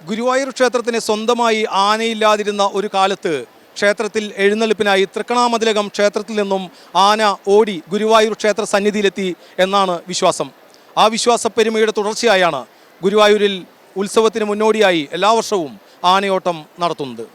ഗുരുവായൂർ ക്ഷേത്രത്തിന് സ്വന്തമായി ആനയില്ലാതിരുന്ന ഒരു കാലത്ത് ക്ഷേത്രത്തിൽ എഴുന്നള്ളിപ്പിനായി തൃക്കണാമതിലകം ക്ഷേത്രത്തിൽ നിന്നും ആന ഓടി ഗുരുവായൂർ ക്ഷേത്ര സന്നിധിയിലെത്തി എന്നാണ് വിശ്വാസം. ആ വിശ്വാസപ്പെരുമയുടെ തുടർച്ചയായാണ് ഗുരുവായൂരിൽ ഉത്സവത്തിന് മുന്നോടിയായി എല്ലാ വർഷവും ആനയോട്ടം നടത്തുന്നത്.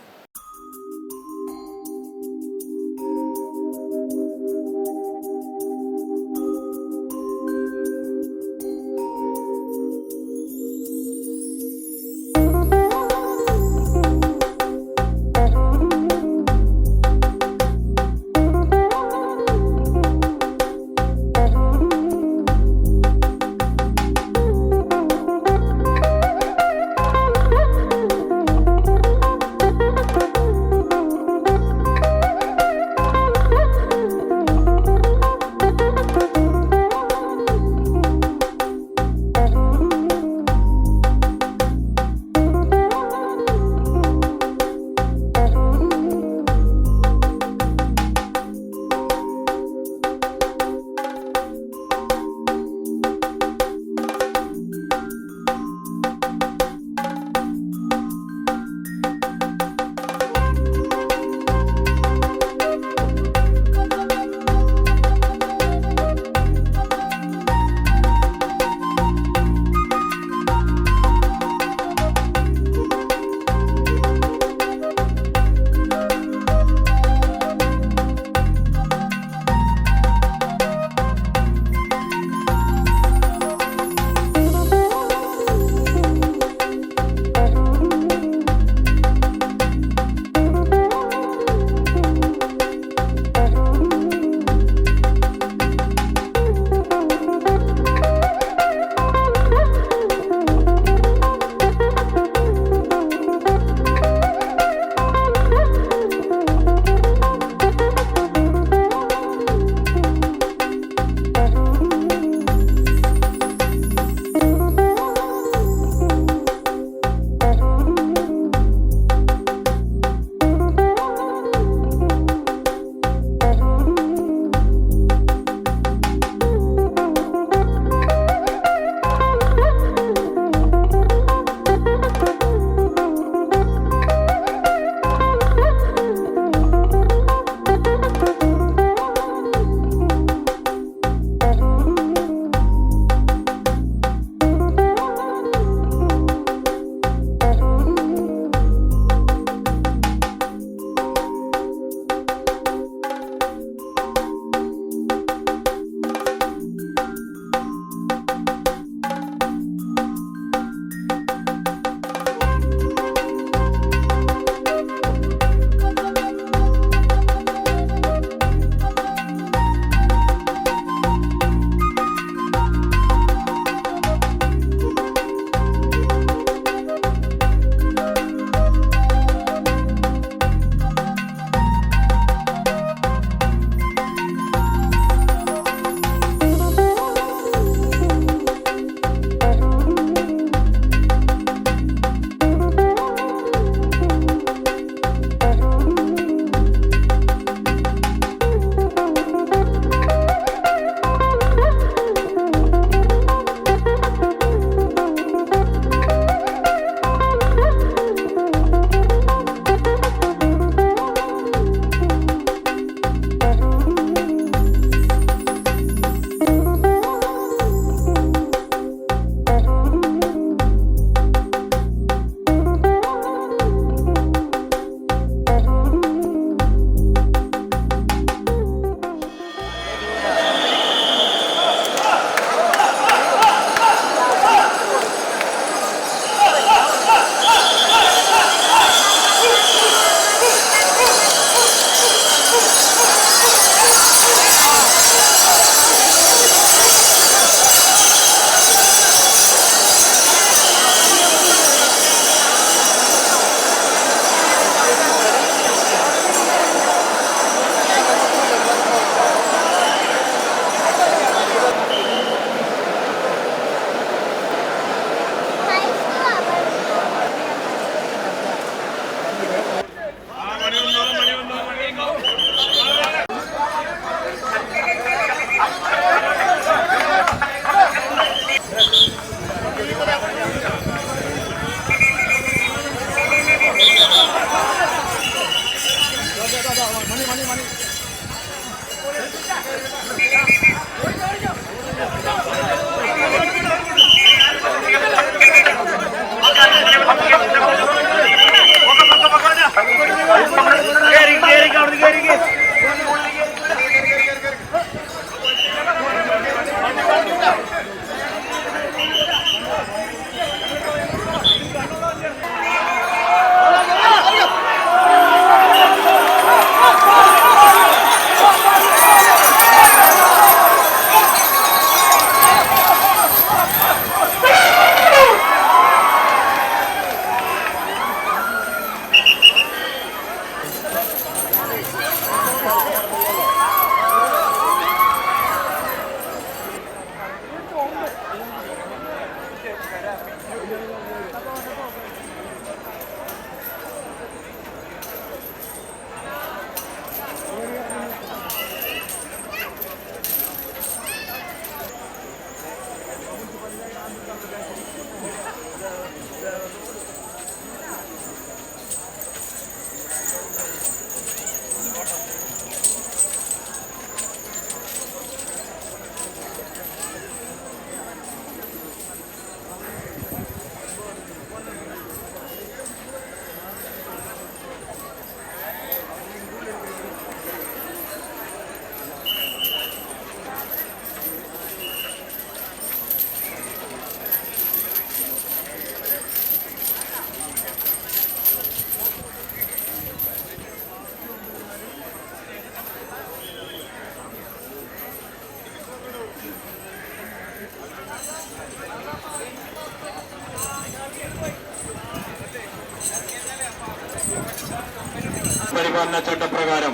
പരിപാലന ചട്ടപ്രകാരം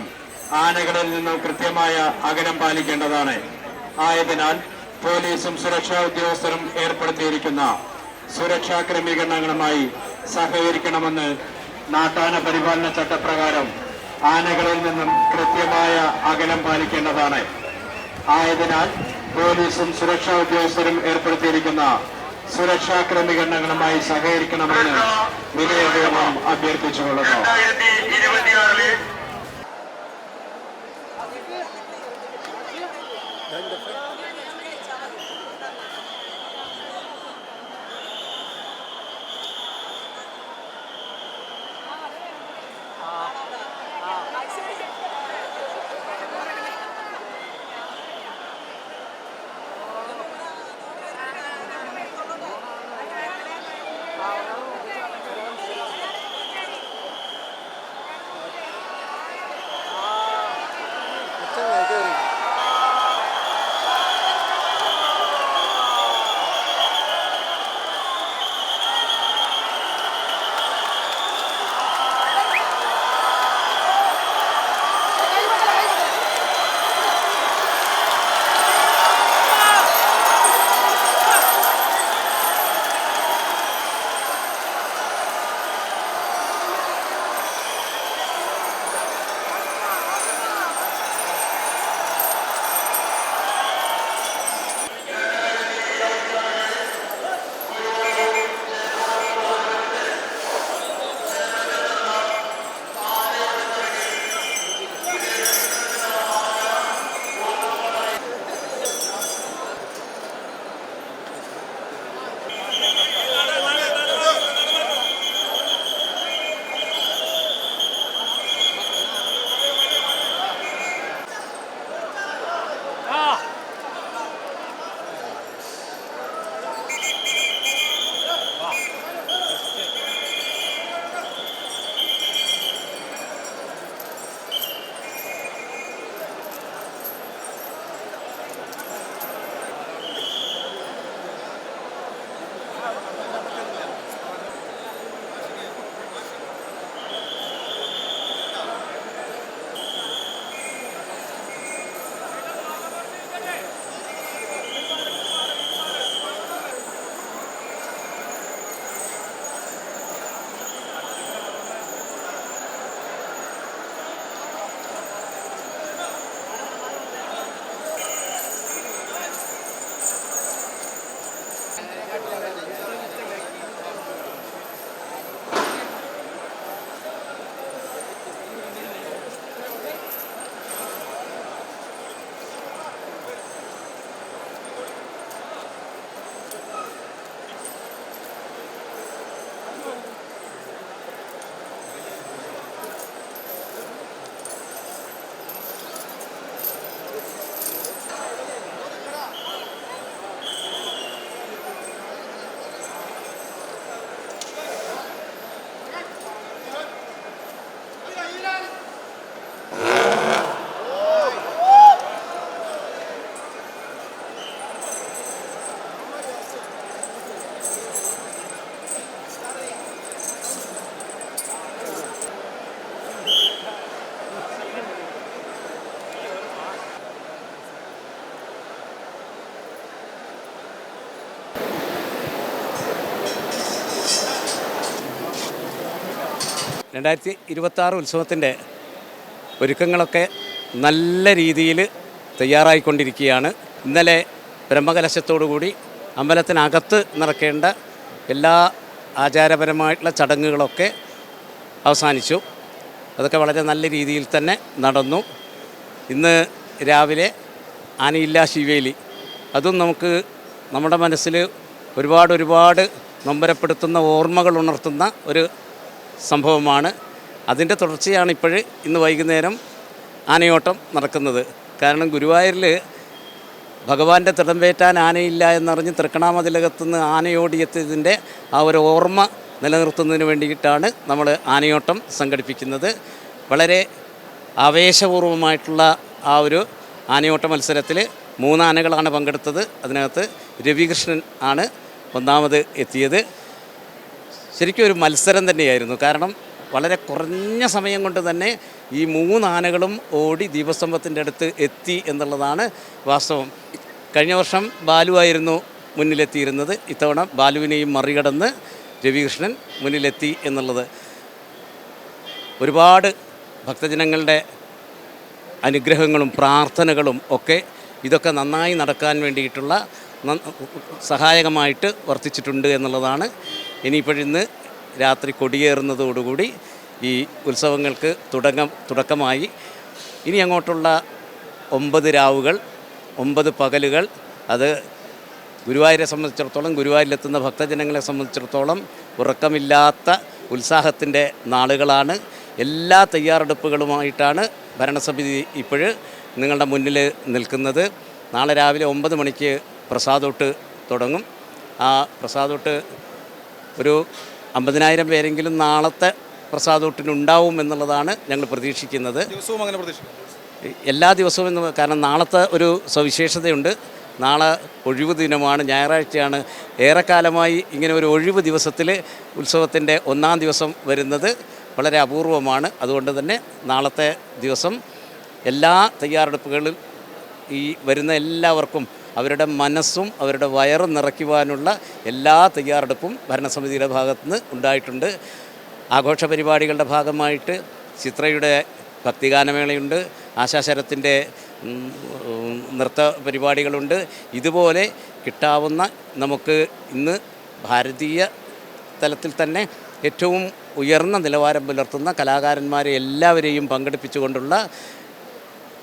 ആനകളിൽ നിന്നും കൃത്യമായ അകലം പാലിക്കേണ്ടതാണ്. ആയതിനാൽ പോലീസും സുരക്ഷാ ഉദ്യോഗസ്ഥരും ഏർപ്പെടുത്തിയിരിക്കുന്ന സുരക്ഷാ ക്രമീകരണങ്ങളുമായി സഹകരിക്കണമെന്ന് നാട്ടാന പരിപാലന ചട്ടപ്രകാരം ആനകളിൽ നിന്നും കൃത്യമായ അകലം പാലിക്കേണ്ടതാണ്. ആയതിനാൽ പോലീസും സുരക്ഷാ ഉദ്യോഗസ്ഥരും ഏർപ്പെടുത്തിയിരിക്കുന്ന സുരക്ഷാ ക്രമീകരണങ്ങളുമായി സഹകരിക്കണമെന്ന് വിനയപൂർവ്വം അഭ്യർത്ഥിച്ചുകൊള്ളുന്നു. രണ്ടായിരത്തി 26 ഉത്സവത്തിൻ്റെ ഒരുക്കങ്ങളൊക്കെ നല്ല രീതിയിൽ തയ്യാറായിക്കൊണ്ടിരിക്കുകയാണ്. ഇന്നലെ ബ്രഹ്മകലശത്തോടുകൂടി അമ്പലത്തിനകത്ത് നടക്കേണ്ട എല്ലാ ആചാരപരമായിട്ടുള്ള ചടങ്ങുകളൊക്കെ അവസാനിച്ചു. അതൊക്കെ വളരെ നല്ല രീതിയിൽ തന്നെ നടന്നു. ഇന്ന് രാവിലെ ആനയില്ലാ ശിവേലി, അതും നമുക്ക് നമ്മുടെ മനസ്സിൽ ഒരുപാട് നൊമ്പരപ്പെടുത്തുന്ന ഓർമ്മകൾ ഉണർത്തുന്ന ഒരു സംഭവമാണ്. അതിൻ്റെ തുടർച്ചയാണ് ഇന്ന് വൈകുന്നേരം ആനയോട്ടം നടക്കുന്നത്. കാരണം ഗുരുവായൂരിൽ ഭഗവാന്റെ തിടമ്പേറ്റാൻ ആനയില്ല എന്നറിഞ്ഞ് തൃക്കണാമതിലകത്തുനിന്ന് ആനയോടിയെത്തിയതിൻ്റെ ആ ഒരു ഓർമ്മ നിലനിർത്തുന്നതിന് വേണ്ടിയിട്ടാണ് നമ്മൾ ആനയോട്ടം സംഘടിപ്പിക്കുന്നത്. വളരെ ആവേശപൂർവമായിട്ടുള്ള ആ ഒരു ആനയോട്ട മത്സരത്തിൽ 3 ആനകളാണ് പങ്കെടുത്തത്. അതിനകത്ത് രവികൃഷ്ണൻ ആണ് ഒന്നാമത് എത്തിയത്. ശരിക്കും ഒരു മത്സരം തന്നെയായിരുന്നു. കാരണം വളരെ കുറഞ്ഞ സമയം കൊണ്ട് തന്നെ ഈ 3 ആനകളും ഓടി ദീപസ്തംഭത്തിൻ്റെ അടുത്ത് എത്തി എന്നുള്ളതാണ് വാസ്തവം. കഴിഞ്ഞ വർഷം ബാലുവായിരുന്നു മുന്നിലെത്തിയിരുന്നത്. ഇത്തവണ ബാലുവിനെയും മറികടന്ന് രവികൃഷ്ണൻ മുന്നിലെത്തി എന്നുള്ളത് ഒരുപാട് ഭക്തജനങ്ങളുടെ അനുഗ്രഹങ്ങളും പ്രാർത്ഥനകളും ഒക്കെ ഇതൊക്കെ നന്നായി നടക്കാൻ വേണ്ടിയിട്ടുള്ള സഹായകമായിട്ട് വർത്തിച്ചിട്ടുണ്ട് എന്നുള്ളതാണ്. ഇനിയിപ്പോഴിന്ന് രാത്രി കൊടിയേറുന്നതോടുകൂടി ഈ ഉത്സവങ്ങൾക്ക് തുടക്കമായി. ഇനി അങ്ങോട്ടുള്ള 9 രാവുകൾ 9 പകലുകൾ അത് ഗുരുവായൂരെ സംബന്ധിച്ചിടത്തോളം, ഗുരുവായൂരിലെത്തുന്ന ഭക്തജനങ്ങളെ സംബന്ധിച്ചിടത്തോളം ഉറക്കമില്ലാത്ത ഉത്സാഹത്തിൻ്റെ നാളുകളാണ്. എല്ലാ തയ്യാറെടുപ്പുകളുമായിട്ടാണ് ഭരണസമിതി ഇപ്പോൾ നിങ്ങളുടെ മുന്നിൽ നിൽക്കുന്നത്. നാളെ രാവിലെ 9 മണിക്ക് പ്രസാദോട്ട് തുടങ്ങും. ആ പ്രസാദോട്ട് ഒരു 50,000 പേരെങ്കിലും നാളത്തെ പ്രസാദോട്ടിനുണ്ടാവും എന്നുള്ളതാണ് ഞങ്ങൾ പ്രതീക്ഷിക്കുന്നത്. ദിവസവും അങ്ങനെ പ്രതീക്ഷിക്കും? എല്ലാ ദിവസവും കാരണം നാളത്തെ ഒരു സവിശേഷതയുണ്ട്. നാളെ ഒഴിവു ദിനമാണ്, ഞായറാഴ്ചയാണ്. ഏറെക്കാലമായി ഇങ്ങനെ ഒരു ഒഴിവ് ദിവസത്തിൽ ഉത്സവത്തിൻ്റെ 1-ാം ദിവസം വരുന്നത് വളരെ അപൂർവമാണ്. അതുകൊണ്ട് തന്നെ നാളത്തെ ദിവസം എല്ലാ തയ്യാറെടുപ്പുകളിൽ ഈ വരുന്ന എല്ലാവർക്കും അവരുടെ മനസ്സും അവരുടെ വയറും നിറയ്ക്കുവാനുള്ള എല്ലാ തയ്യാറെടുപ്പും ഭരണസമിതിയുടെ ഭാഗത്തുനിന്ന് ഉണ്ടായിട്ടുണ്ട്. ആഘോഷ പരിപാടികളുടെ ഭാഗമായിട്ട് ചിത്രയുടെ ഭക്തിഗാനമേളയുണ്ട്, ആശാശരത്തിൻ്റെ നൃത്ത പരിപാടികളുണ്ട്. ഇതുപോലെ കിട്ടാവുന്ന നമുക്ക് ഇന്ന് ഭാരതീയ തലത്തിൽ തന്നെ ഏറ്റവും ഉയർന്ന നിലവാരം പുലർത്തുന്ന കലാകാരന്മാരെ എല്ലാവരെയും പങ്കെടുപ്പിച്ചുകൊണ്ടുള്ള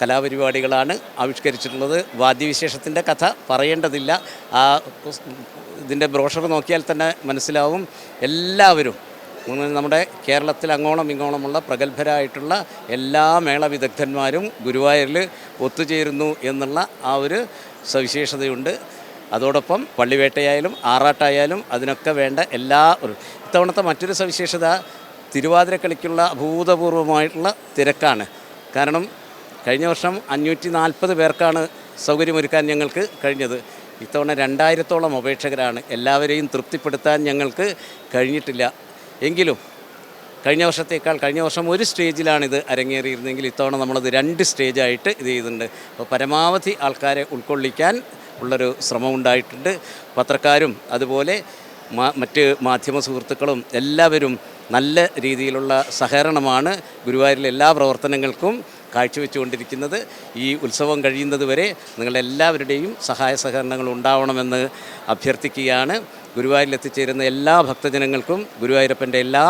കലാപരിപാടികളാണ് ആവിഷ്കരിച്ചിട്ടുള്ളത്. വാദ്യവിശേഷത്തിൻ്റെ കഥ പറയേണ്ടതില്ല. ആ ഇതിൻ്റെ ബ്രോഷർ നോക്കിയാൽ തന്നെ മനസ്സിലാവും. എല്ലാവരും നമ്മുടെ കേരളത്തിൽ അങ്ങോളം ഇങ്ങോളമുള്ള പ്രഗത്ഭരായിട്ടുള്ള എല്ലാ മേള വിദഗ്ധന്മാരും ഗുരുവായൂരിൽ ഒത്തുചേരുന്നു എന്നുള്ള ആ ഒരു സവിശേഷതയുണ്ട്. അതോടൊപ്പം പള്ളിവേട്ടയായാലും ആറാട്ടായാലും അതിനൊക്കെ വേണ്ട ഇത്തവണത്തെ മറ്റൊരു സവിശേഷത തിരുവാതിരക്കളിക്കുള്ള അഭൂതപൂർവമായിട്ടുള്ള തിരക്കാണ്. കാരണം കഴിഞ്ഞ വർഷം 540 പേർക്കാണ് സൗകര്യമൊരുക്കാൻ ഞങ്ങൾക്ക് കഴിഞ്ഞത്. ഇത്തവണ 2000-ഓളം അപേക്ഷകരാണ്. എല്ലാവരെയും തൃപ്തിപ്പെടുത്താൻ ഞങ്ങൾക്ക് കഴിഞ്ഞിട്ടില്ല. എങ്കിലും കഴിഞ്ഞ വർഷം ഒരു സ്റ്റേജിലാണിത് അരങ്ങേറിയിരുന്നെങ്കിൽ ഇത്തവണ നമ്മളത് 2 സ്റ്റേജായിട്ട് ഇത് ചെയ്തിട്ടുണ്ട്. അപ്പോൾ പരമാവധി ആൾക്കാരെ ഉൾക്കൊള്ളിക്കാൻ ഉള്ളൊരു ശ്രമമുണ്ടായിട്ടുണ്ട്. പത്രക്കാരും അതുപോലെ മറ്റ് മാധ്യമ സുഹൃത്തുക്കളും എല്ലാവരും നല്ല രീതിയിലുള്ള സഹകരണമാണ് ഗുരുവായൂരിലെ എല്ലാ പ്രവർത്തനങ്ങൾക്കും കാഴ്ചവെച്ചുകൊണ്ടിരിക്കുന്നത്. ഈ ഉത്സവം കഴിയുന്നത് വരെ നിങ്ങളെല്ലാവരുടെയും സഹായ സഹകരണങ്ങൾ ഉണ്ടാവണമെന്ന് അഭ്യർത്ഥിക്കുകയാണ്. ഗുരുവായൂരിൽ എത്തിച്ചേരുന്ന എല്ലാ ഭക്തജനങ്ങൾക്കും ഗുരുവായൂരപ്പൻ്റെ എല്ലാ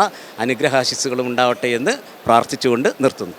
അനുഗ്രഹാശിസ്സുകളും ഉണ്ടാവട്ടെ എന്ന് പ്രാർത്ഥിച്ചുകൊണ്ട് നിർത്തുന്നു.